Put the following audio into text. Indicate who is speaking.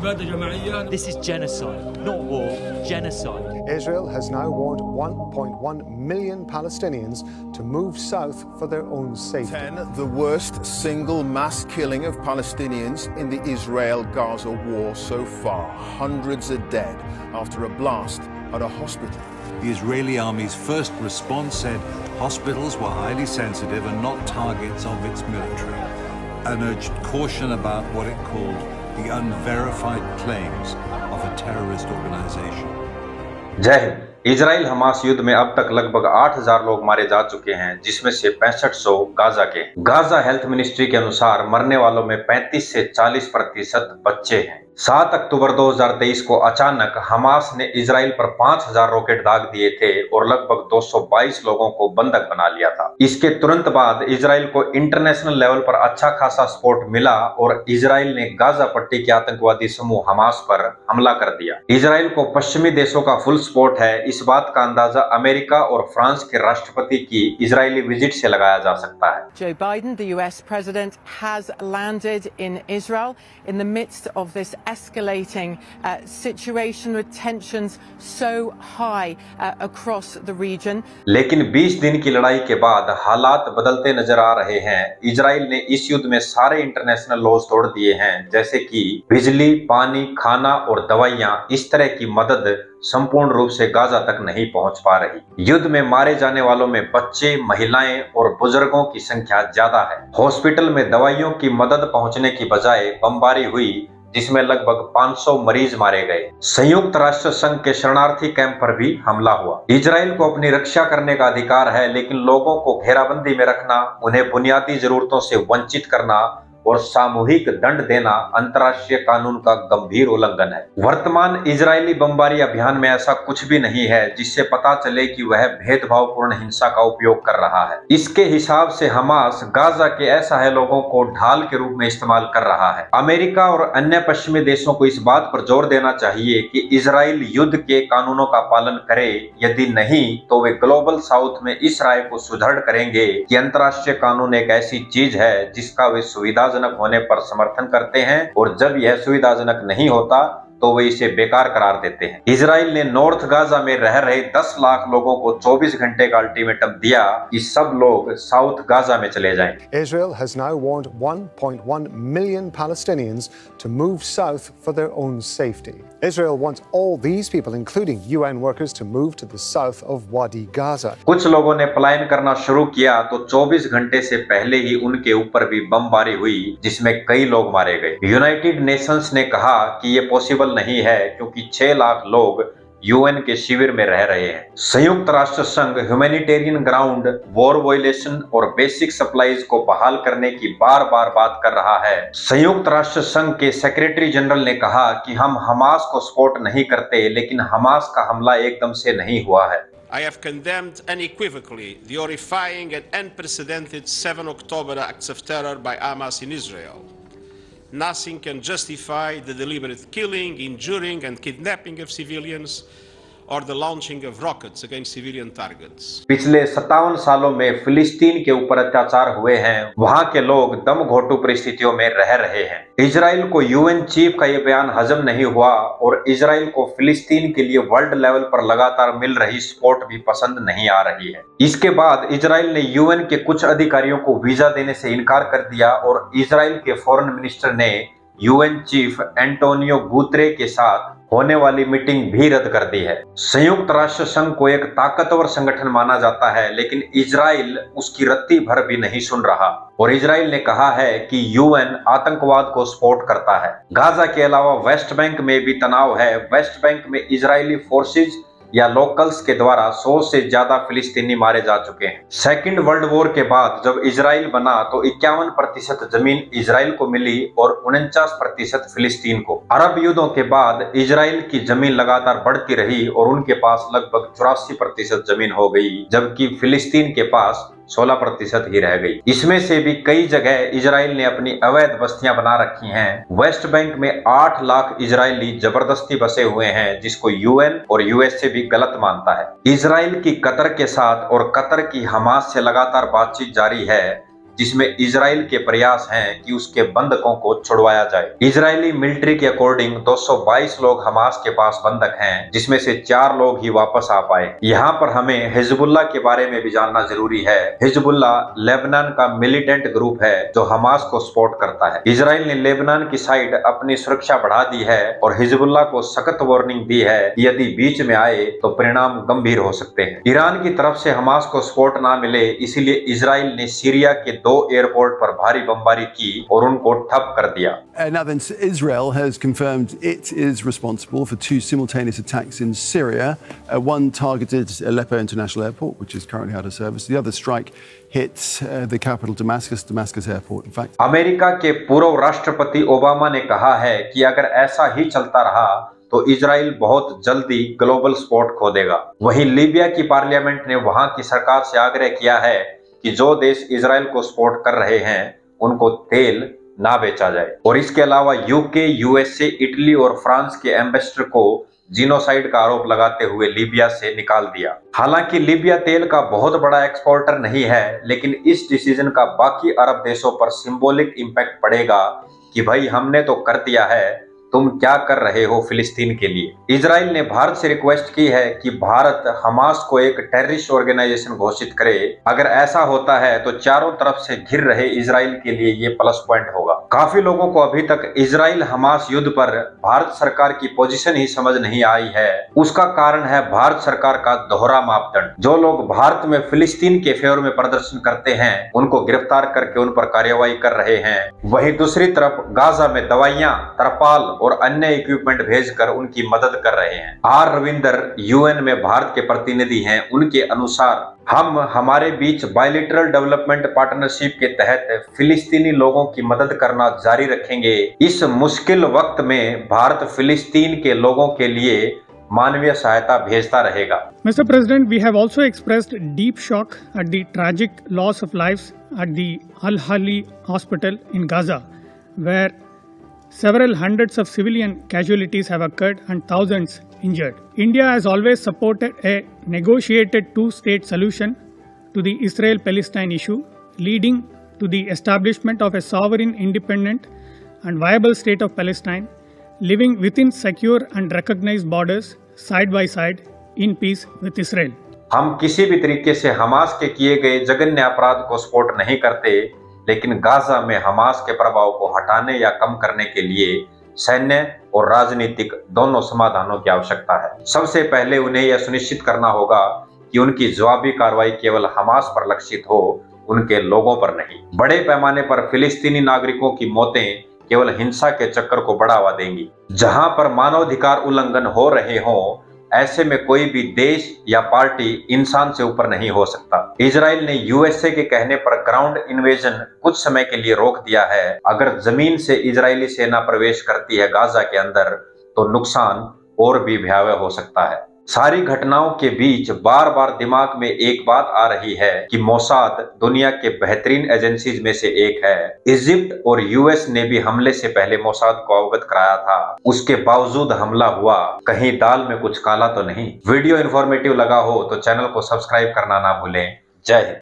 Speaker 1: This is genocide, not war, genocide.
Speaker 2: Israel has now warned 1.1 million Palestinians to move south for their own safety.
Speaker 3: 10, the worst single mass killing of Palestinians in the Israel-Gaza war so far. Hundreds are dead after a blast at a hospital.
Speaker 4: The Israeli army's first response said hospitals were highly sensitive and not targets of its military, and urged caution about what it called the unverified claims of a terrorist organization.
Speaker 5: जय Hind. Israel Hamas युद्ध में अब तक लगभग 8,000 लोग मारे जा चुके हैं, जिसमें से 6500 गाजा के। गाजा हेल्थ मिनिस्ट्री के अनुसार मरने वालों में 35 से 40% बच्चे हैं। 7 अक्टूबर 2023 को अचानक हमास ने इजराइल पर 5,000 रॉकेट दाग दिए थे और लगभग 222 लोगों को बंधक बना लिया था। इसके तुरंत बाद इजराइल को इंटरनेशनल लेवल पर अच्छा खासा सपोर्ट मिला और इजराइल ने गाजा पट्टी के आतंकवादी समूह हमास पर हमला कर दिया। इजराइल को पश्चिमी देशों का फुल सपोर्ट है। इस बात का अंदाजा अमेरिका और फ्रांस के राष्ट्रपति की इजरायली विजिट से लगाया जा सकता है।
Speaker 6: Joe Biden, the US president, has landed in Israel in the midst of this escalating situation with tensions so high across the region.
Speaker 5: लेकिन 20 दिन की लड़ाई के बाद हालात बदलते नजर आ रहे हैं। इजराइल ने इस युद्ध में सारे इंटरनेशनल लॉज तोड़ दिए हैं, जैसे कि बिजली, पानी, खाना और दवाइयां। इस तरह की मदद संपूर्ण रूप से गाजा तक नहीं पहुंच पा रही। युद्ध में मारे जाने वालों में बच्चे, महिलाएं और बुजुर्गों की संख्या ज्यादा है। हॉस्पिटल में दवाइयों की मदद पहुंचने की बजाय बमबारी हुई, जिसमें लगभग 500 मरीज मारे गए। संयुक्त राष्ट्र संघ के शरणार्थी कैंप पर भी हमला हुआ। इजराइल को अपनी रक्षा करने का अधिकार है, लेकिन लोगों को घेराबंदी में रखना, उन्हें बुनियादी जरूरतों से वंचित करना और सामूहिक दंड देना अंतर्राष्ट्रीय कानून का गंभीर उल्लंघन है। वर्तमान इजरायली बमबारी अभियान में ऐसा कुछ भी नहीं है जिससे पता चले कि वह भेदभावपूर्ण हिंसा का उपयोग कर रहा है। इसके हिसाब से हमास गाजा के असहाय लोगों को ढाल के रूप में इस्तेमाल कर रहा है। अमेरिका और अन्य पश्चिमी देशों को इस बात पर जोर देना चाहिए कि इजराइल युद्ध के कानूनों का पालन करे। यदि नहीं तो वे ग्लोबल साउथ में इस राय को सुदृढ़ करेंगे कि अंतर्राष्ट्रीय कानून एक ऐसी चीज है जिसका वे सुविधा होने पर समर्थन करते हैं, और जब यह सुविधाजनक नहीं होता तो वे इसे बेकार करार देते हैं। इजराइल ने नॉर्थ गाजा में रह रहे 10 लाख लोगों को 24 घंटे का अल्टीमेटम दिया कि सब लोग साउथ गाजा में चले जाएं।
Speaker 2: Israel has now warned 1.1 million Palestinians to move south for their own safety. Israel wants all these people, including UN workers, to move to the south of Wadi Gaza.
Speaker 5: कुछ लोगों ने पलायन करना शुरू किया तो 24 घंटे से पहले ही उनके ऊपर भी बमबारी हुई, जिसमें कई लोग मारे गए। यूनाइटेड नेशंस ने कहा कि ये पॉसिबल नहीं है क्योंकि 6 लाख लोग यूएन के शिविर में रह रहे हैं। संयुक्त राष्ट्र संघ ह्यूमैनिटेरियन ग्राउंड, वॉर वायलेशन और बेसिक सप्लाईज को बहाल करने की बार बार बात कर रहा है। संयुक्त राष्ट्र संघ के सेक्रेटरी जनरल ने कहा कि हम हमास को सपोर्ट नहीं करते, लेकिन हमास का हमला एकदम से नहीं हुआ है।
Speaker 7: I have condemned unequivocally the horrifying and unprecedented 7 October acts of terror by Hamas in Israel. Nothing can justify the deliberate killing, injuring and kidnapping of civilians or the launching of rockets against civilian targets.
Speaker 5: पिछले 57 सालों में फिलिस्तीन के ऊपर अत्याचार हुए हैं। वहां के लोग दम घोटू परिस्थितियों में रह रहे हैं। इजराइल को यूएन चीफ का यह बयान हजम नहीं हुआ और इजराइल को फिलिस्तीन के लिए वर्ल्ड लेवल पर लगातार मिल रही सपोर्ट भी पसंद नहीं आ रही है। इसके बाद इजराइल ने यूएन के कुछ अधिकारियों को वीजा देने से इनकार कर दिया और इजराइल के फॉरेन मिनिस्टर ने यूएन चीफ एंटोनियो गुतेरेस के साथ होने वाली मीटिंग भी रद्द कर दी है। संयुक्त राष्ट्र संघ को एक ताकतवर संगठन माना जाता है, लेकिन इजराइल उसकी रत्ती भर भी नहीं सुन रहा और इजराइल ने कहा है कि यूएन आतंकवाद को सपोर्ट करता है। गाजा के अलावा वेस्ट बैंक में भी तनाव है। वेस्ट बैंक में इजरायली फोर्सेज या लोकल्स के द्वारा 100 से ज्यादा फिलिस्तीनी मारे जा चुके हैं। सेकंड वर्ल्ड वॉर के बाद जब इजराइल बना तो 51% जमीन इजराइल को मिली और 49% फिलिस्तीन को। अरब युद्धों के बाद इजराइल की जमीन लगातार बढ़ती रही और उनके पास लगभग 84% जमीन हो गई, जबकि फिलिस्तीन के पास 16% ही रह गई। इसमें से भी कई जगह इजराइल ने अपनी अवैध बस्तियां बना रखी हैं। वेस्ट बैंक में 8 लाख इजरायली जबरदस्ती बसे हुए हैं, जिसको यूएन और यूएसए भी गलत मानता है। इजराइल की कतर के साथ और कतर की हमास से लगातार बातचीत जारी है। जिसमें इजराइल के प्रयास हैं कि उसके बंधकों को छुड़वाया जाए। इजरायली मिलिट्री के अकॉर्डिंग 222 लोग हमास के पास बंधक हैं, जिसमें से 4 लोग ही वापस आ पाए। यहाँ पर हमें हिजबुल्लाह के बारे में भी जानना जरूरी है। हिजबुल्लाह लेबनान का मिलिटेंट ग्रुप है जो हमास को सपोर्ट करता है। इजराइल ने लेबनान की साइड अपनी सुरक्षा बढ़ा दी है और हिजबुल्लाह को सख्त वार्निंग दी है कि यदि बीच में आए तो परिणाम गंभीर हो सकते हैं। ईरान की तरफ से हमास को सपोर्ट ना मिले, इसीलिए इजराइल ने सीरिया के 2 एयरपोर्ट पर भारी बमबारी की और उनको ठप कर दिया।
Speaker 8: Now then, Israel has confirmed it is responsible for 2 simultaneous attacks in Syria. One targeted Aleppo International Airport, which is currently out of service. The other strike hit the capital Damascus Airport. In fact,
Speaker 5: America के पूर्व राष्ट्रपति Obama ने कहा है कि अगर ऐसा ही चलता रहा तो इजराइल बहुत जल्दी ग्लोबल सपोर्ट खो देगा। वहीं लीबिया की पार्लियामेंट ने वहां की सरकार से आग्रह किया है कि जो देश इजराइल को सपोर्ट कर रहे हैं उनको तेल ना बेचा जाए। और इसके अलावा यूके, यूएसए, इटली और फ्रांस के एम्बेसडर को जीनोसाइड का आरोप लगाते हुए लीबिया से निकाल दिया। हालांकि लीबिया तेल का बहुत बड़ा एक्सपोर्टर नहीं है, लेकिन इस डिसीजन का बाकी अरब देशों पर सिंबॉलिक इंपैक्ट पड़ेगा कि भाई हमने तो कर दिया है, तुम क्या कर रहे हो फिलिस्तीन के लिए। इजराइल ने भारत से रिक्वेस्ट की है कि भारत हमास को एक टेररिस्ट ऑर्गेनाइजेशन घोषित करे। अगर ऐसा होता है तो चारों तरफ से घिर रहे इजराइल के लिए ये प्लस पॉइंट होगा। काफी लोगों को अभी तक इजराइल हमास युद्ध पर भारत सरकार की पोजीशन ही समझ नहीं आई है। उसका कारण है भारत सरकार का दोहरा मापदंड। जो लोग भारत में फिलिस्तीन के फेवर में प्रदर्शन करते हैं उनको गिरफ्तार करके उन पर कार्यवाही कर रहे हैं। वहीं दूसरी तरफ गाजा में दवाइयां, तरपाल और अन्य इक्विपमेंट भेजकर उनकी मदद कर रहे हैं। आर रविंदर यूएन में भारत के प्रतिनिधि हैं। उनके अनुसार हम हमारे बीच बायलैटरल डेवलपमेंट पार्टनरशिप के तहत फिलिस्तीनी लोगों की मदद करना जारी रखेंगे। इस मुश्किल वक्त में भारत फिलिस्तीन के लोगों के लिए मानवीय सहायता भेजता रहेगा।
Speaker 9: Mr. President, we have also expressed deep shock at the tragic loss of lives at the Al-Ahli Hospital in Gaza, where several hundreds of civilian casualties have occurred and thousands injured. India has always supported a negotiated 2-state solution to the Israel-Palestine issue, leading to the establishment of a sovereign, independent and viable state of Palestine, living within secure and recognized borders side by side in peace with Israel.
Speaker 5: हम किसी भी तरीके से Hamas के किए गए जघन्य अपराध को सपोर्ट नहीं करते, लेकिन गाजा में हमास के प्रभाव को हटाने या कम करने के लिए सैन्य और राजनीतिक दोनों समाधानों की आवश्यकता है। सबसे पहले उन्हें यह सुनिश्चित करना होगा कि उनकी जवाबी कार्रवाई केवल हमास पर लक्षित हो, उनके लोगों पर नहीं। बड़े पैमाने पर फिलिस्तीनी नागरिकों की मौतें केवल हिंसा के चक्कर को बढ़ावा देंगी। जहां पर मानवाधिकार उल्लंघन हो रहे हों, ऐसे में कोई भी देश या पार्टी इंसान से ऊपर नहीं हो सकता। इजराइल ने यूएसए के कहने पर ग्राउंड इन्वेजन कुछ समय के लिए रोक दिया है। अगर जमीन से इजरायली सेना प्रवेश करती है गाजा के अंदर तो नुकसान और भी भयावह हो सकता है। सारी घटनाओं के बीच बार बार दिमाग में एक बात आ रही है कि मोसाद दुनिया के बेहतरीन एजेंसीज में से एक है। इजिप्ट और यूएस ने भी हमले से पहले मोसाद को अवगत कराया था, उसके बावजूद हमला हुआ। कहीं दाल में कुछ काला तो नहीं। वीडियो इंफॉर्मेटिव लगा हो तो चैनल को सब्सक्राइब करना ना भूलें। जय हिंद।